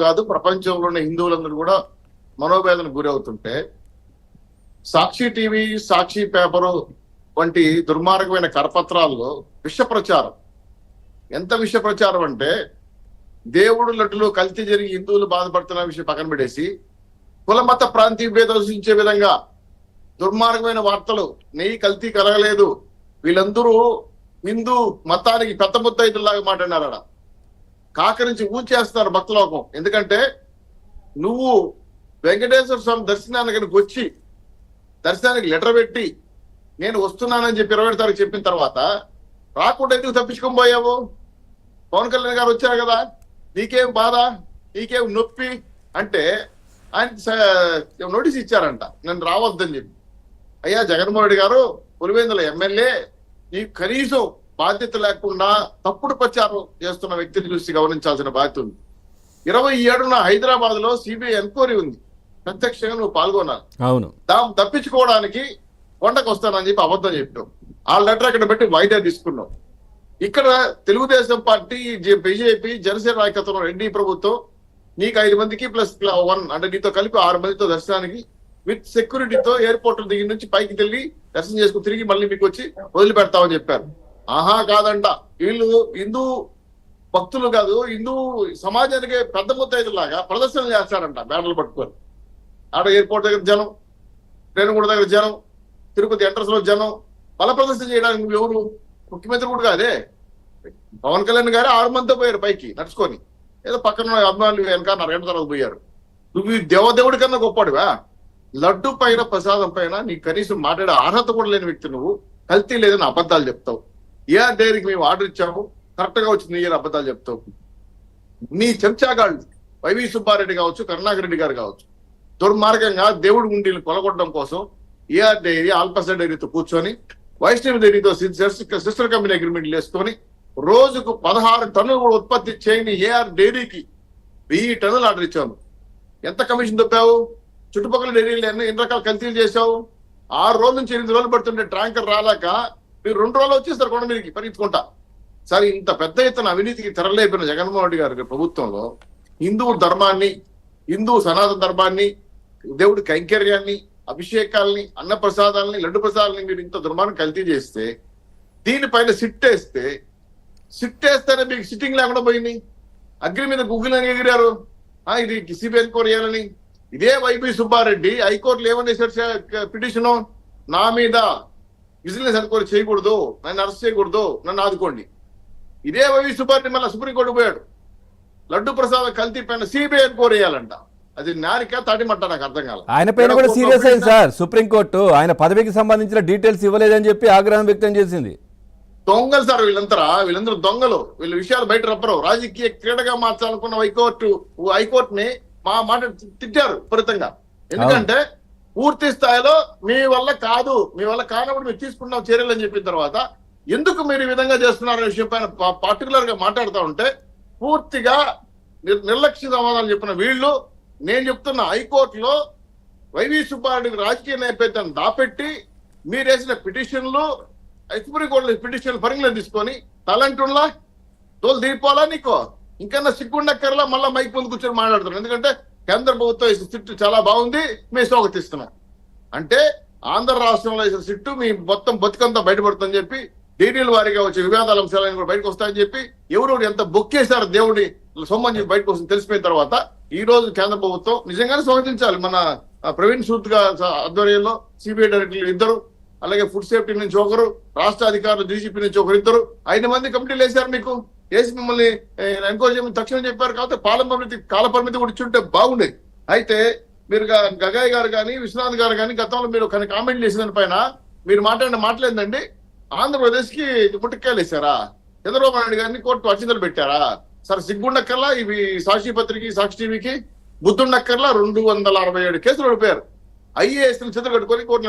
కాదు ప్రపంచంలో ఉన్న హిందువులందరూ కూడా మనోవేదనకు గురవుతుంటే సాక్షి టీవీ, సాక్షి పేపరు వంటి దుర్మార్గమైన కరపత్రాల్లో విష ప్రచారం. ఎంత విష ప్రచారం అంటే దేవుడు లడ్డులో కల్తీ జరిగి హిందువులు బాధపడుతున్న విషయం పక్కన పెట్టేసి కులమత ప్రాంతీయ భేదం సూచించే విధంగా దుర్మార్గమైన వార్తలు, నెయ్యి కల్తీ కలగలేదు, వీళ్ళందరూ హిందూ మతానికి పెద్ద ముత్తైదులాగా మాట్లాడినారడ. కాకరించి ఊచేస్తారు భక్తలోకం. ఎందుకంటే నువ్వు వెంకటేశ్వర స్వామి దర్శనానికి వచ్చి దర్శనానికి లెటర్ పెట్టి నేను వస్తున్నానని చెప్పి 20 తారీఖు చెప్పిన తర్వాత రాకుండా ఎందుకు తప్పించుకొని పోయావు? పవన్ కళ్యాణ్ గారు వచ్చారు కదా, నీకేం బాధ, నీకేం నొప్పి అంటే ఆయన నోటీస్ ఇచ్చారంట నన్ను రావద్దని చెప్పి. అయ్యా జగన్మోహన్ రెడ్డి గారు, పులివెందుల ఎమ్మెల్యే, నీకు కనీసం బాధ్యత లేకుండా తప్పుడు ప్రచారం చేస్తున్న వ్యక్తిని చూసి గమనించాల్సిన బాధ్యత ఉంది. 27న హైదరాబాద్ లో సిబిఐ ఎంక్వైరీ ఉంది, ప్రత్యక్షంగా నువ్వు పాల్గొనాలి. అవును, దాన్ని తప్పించుకోవడానికి కొండకు వస్తానని చెప్పి అబద్ధం చెప్పావు. ఆ లెటర్ అక్కడ పెట్టి వాయిదా తీసుకున్నావు. ఇక్కడ తెలుగుదేశం పార్టీ, బీజేపీ, జనసేన నాయకత్వం, ఎన్డీ ప్రభుత్వం నీకు 5 మందికి +1 అంటే నీతో కలిపి 6 మందితో దర్శనానికి విత్ సెక్యూరిటీతో ఎయిర్పోర్ట్ దిగి నుంచి పైకి వెళ్ళి దర్శనం చేసుకుని తిరిగి మళ్ళీ మీకు వచ్చి వదిలిపెడతామని చెప్పారు. ఆహా కాదంట, వీళ్ళు హిందూ భక్తులు కాదు, హిందూ సమాజానికి పెద్ద ముత్తైదులాగా ప్రదర్శన చేస్తారంట బ్యానర్లు పట్టుకొని. ఆడ ఎయిర్పోర్ట్ దగ్గర జనం, రేణుగుంట దగ్గర జనం, తిరుపతి ఎంట్రన్స్ లో జనం, బల ప్రదర్శన చేయడానికి నువ్వు ఎవరు? ముఖ్యమంత్రి కూడా కాదే. పవన్ కళ్యాణ్ గారు 6 మందితో పోయారు పైకి నడుచుకొని, ఏదో పక్కన అభిమానులు వెనక 2 గంటల తర్వాత పోయారు. నువ్వు ఈ దేవదేవుడి కన్నా గొప్పడివా? లడ్డు పైన, ప్రసాదం పైన నీకు కనీసం మాట్లాడే అర్హత కూడా లేని వ్యక్తి నువ్వు. కల్తీ లేదని అబద్ధాలు చెప్తావు. ఏఆర్ డైరీకి మేము ఆర్డర్ ఇచ్చాము, కరెక్ట్ గా వచ్చింది అని అబద్ధాలు చెప్తావు. నీ చెంచాగాళ్ళు వైవి సుబ్బారెడ్డి కావచ్చు, కరుణాకర్ రెడ్డి గారు కావచ్చు, దుర్మార్గంగా దేవుడి గుండీలు కొలగొట్టడం కోసం ఏఆర్ డైరీ, ఆల్పస డైరీతో కూర్చొని వైష్ణవి డైరీతో సిస్టర్ కంపెనీ అగ్రిమెంట్లు వేసుకొని రోజుకు 16 టన్నులు కూడా ఉత్పత్తి చేయని ఏఆర్ డైరీకి 1000 టన్నులు ఆర్డర్ ఇచ్చాను. ఎంత కమిషన్ దొప్పావు? చుట్టుపక్కల డైరీలు ఎన్ని రకాల కల్తీలు చేశావు? 6 రోజుల నుంచి 8 రోజులు పడుతుంటే ట్యాంకర్ రాలేక మీరు 2 రోజులు వచ్చేస్తారు కొండ మీదకి పరిగెత్తుకుంటా. సరే, ఇంత పెద్ద ఎత్తున అవినీతికి తెరలేపిన జగన్మోహన్ రెడ్డి గారి ప్రభుత్వంలో హిందూ ధర్మాన్ని, హిందూ సనాతన ధర్మాన్ని, దేవుడి కైంకర్యాన్ని, అభిషేకాలని, అన్నప్రసాదాలని, లడ్డు ప్రసాదాలని మీరు ఇంత దుర్మార్గం కల్తీ చేస్తే, దీనిపైన సిట్టేస్తేనే మీకు సిట్టింగ్ లేకుండా పోయింది. అగ్రి మీద గుగ్గిల్ అని ఎగిరారు, ఇది సిబిఐ ఎంక్వైరీ చేయాలని. ఇదే వైబీ సుబ్బారెడ్డి హైకోర్టులో ఏమని పిటిషన్, నా మీద విజిలెన్స్ ఎంక్వైరీ చేయకూడదు, నన్ను అరెస్ట్ చేయకూడదు, నన్ను ఆదుకోండి. ఇదే వైబీ సుబ్బారెడ్డి మళ్ళీ సుప్రీంకోర్టు పోయాడు, లడ్డు ప్రసాదం కల్తీ పైన సిబిఐ ఎంక్వైరీ చేయాలంట. అది నారిక తాటిమట్ట, నాకు అర్థం కాదు. ఆయన పైన కూడా సీరియస్ అయింది సార్. సుప్రీంకోర్టు ఆయన పదవికి సంబంధించిన డీటెయిల్స్ ఇవ్వలేదని చెప్పి ఆగ్రహం వ్యక్తం చేసింది. దొంగలు సార్ వీళ్ళందరూ దొంగలు. వీళ్ళ విషయాలు బయట రప్పరు. రాజకీయ క్రీడగా మార్చాలనుకున్న హైకోర్టుని మా మాట తిట్టారు విపరీతంగా. ఎందుకంటే పూర్తి స్థాయిలో మీ వల్ల కాదు, మీ వల్ల కానప్పుడు మీరు తీసుకున్నాం చర్యలు అని చెప్పిన తర్వాత ఎందుకు మీరు ఈ విధంగా చేస్తున్నారనే విషయం పైన పర్టికులర్ గా మాట్లాడుతూ ఉంటే పూర్తిగా నిర్లక్ష్య సమాధానం చెప్పిన వీళ్ళు, నేను చెప్తున్న హైకోర్టులో వైవి సుబ్బారెడ్డికి రాజకీయ నేపథ్యాన్ని దాపెట్టి మీరేసిన పిటిషన్లు, సుప్రీంకోర్టులో పిటిషన్లు పరిగణలో తీసుకొని తలంటున్నా తోలు దిగిపోవాలా? నీకు ఇంకన్నా సిగ్గుండక్కర్లా మళ్ళీ మైక్ ముందు కూర్చొని మాట్లాడుతున్నాం. ఎందుకంటే కేంద్ర ప్రభుత్వం వేసిన సిట్టు చాలా బాగుంది, మేము స్వాగతిస్తున్నాం. అంటే ఆంధ్ర రాష్ట్రంలో వేసిన సిట్టు మీ మొత్తం బతుకంతా బయటపడుతుందని చెప్పి, డీటెయిల్ వారీగా వచ్చే వివాదాల అంశాలను కూడా బయటకు వస్తాయని చెప్పి, ఎవరు ఎంత బొక్కేశారు దేవుడి సొమ్మని బయటకు వస్తుంది తెలిసిపోయిన తర్వాత ఈ రోజు కేంద్ర ప్రభుత్వం నిజంగానే స్వాగతించాలి. మన ప్రవీణ్ సూద్ ఆధ్వర్యంలో సిబిఐ డైరెక్టర్లు 2, అలాగే ఫుడ్ సేఫ్టీ నుంచి 1, రాష్ట్ర అధికారులు డీజీపీ నుంచి 1, 2, 5 మంది కమిటీలు వేశారు. మీకు వేసి మిమ్మల్ని ఎంక్వైరీ చేయమని తక్షణం చెప్పారు. కాబట్టి కాలపరిమితి కూడా ఇచ్చుంటే బాగుండేది. అయితే మీరు గగాయ్ గారు కానీ, విశ్వనాథ్ గారు కానీ గతంలో మీరు కామెంట్లు చేసిన దానిపైన మీరు మాట్లాడిన మాట్లాడిందండి, ఆంధ్రప్రదేశ్ కి ముట్టికాయలు వేశారా? చంద్రబాబు నాయుడు గారిని కోర్టు అర్చనలు పెట్టారా? సరే, సిగ్గుండక్కర్లా ఇవి సాక్షి పత్రిక, సాక్షి టీవీకి బుద్ధుండక్కర్లా 267 కేసులు ఓడిపోయారు. ఐఏఎస్ చేతులు కట్టుకొని కోర్టు